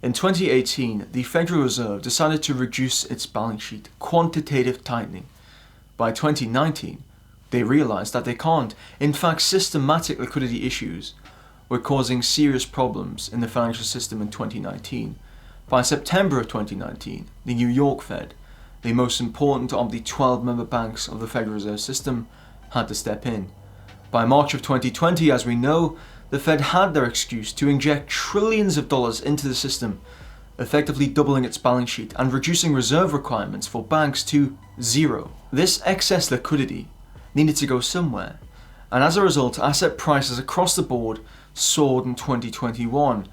In 2018, the Federal Reserve decided to reduce its balance sheet, quantitative tightening. By 2019, they realized that they can't. In fact, systematic liquidity issues were causing serious problems in the financial system in 2019. By September of 2019, the New York Fed, the most important of the 12-member banks of the Federal Reserve System, had to step in. By March of 2020, as we know, the Fed had their excuse to inject trillions of dollars into the system, effectively doubling its balance sheet and reducing reserve requirements for banks to zero. This excess liquidity needed to go somewhere, and as a result, asset prices across the board soared in 2021.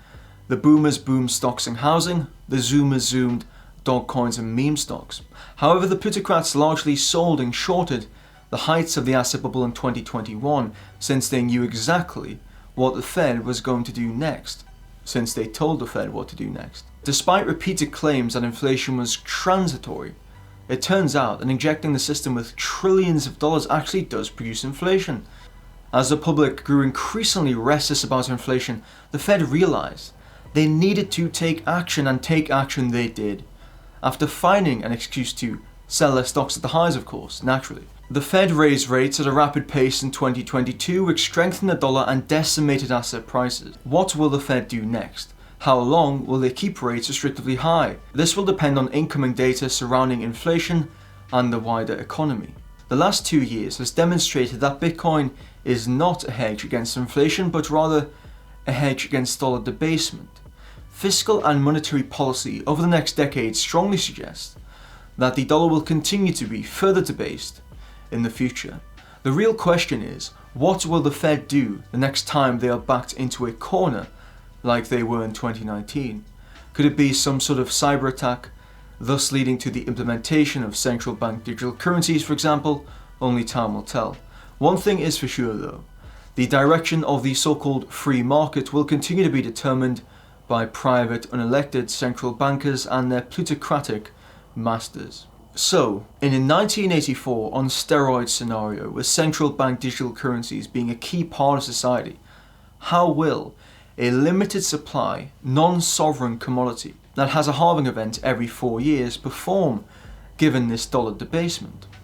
The boomers boomed stocks and housing, the zoomers zoomed dog coins and meme stocks. However, the plutocrats largely sold and shorted the heights of the asset bubble in 2021, since they knew exactly what the Fed was going to do next, since they told the Fed what to do next. Despite repeated claims that inflation was transitory, it turns out that injecting the system with trillions of dollars actually does produce inflation. As the public grew increasingly restless about inflation, the Fed realized they needed to take action, and take action they did. After finding an excuse to sell their stocks at the highs, of course, naturally. The Fed raised rates at a rapid pace in 2022, which strengthened the dollar and decimated asset prices. What will the Fed do next? How long will they keep rates restrictively high? This will depend on incoming data surrounding inflation and the wider economy. The last 2 years has demonstrated that Bitcoin is not a hedge against inflation, but rather a hedge against dollar debasement. Fiscal and monetary policy over the next decade strongly suggests that the dollar will continue to be further debased in the future. The real question is, what will the Fed do the next time they are backed into a corner like they were in 2019? Could it be some sort of cyber attack, thus leading to the implementation of central bank digital currencies, for example? Only time will tell. One thing is for sure though, the direction of the so-called free market will continue to be determined by private unelected central bankers and their plutocratic masters. So, in a 1984 on steroids scenario with central bank digital currencies being a key part of society, how will a limited supply, non-sovereign commodity that has a halving event every 4 years perform given this dollar debasement?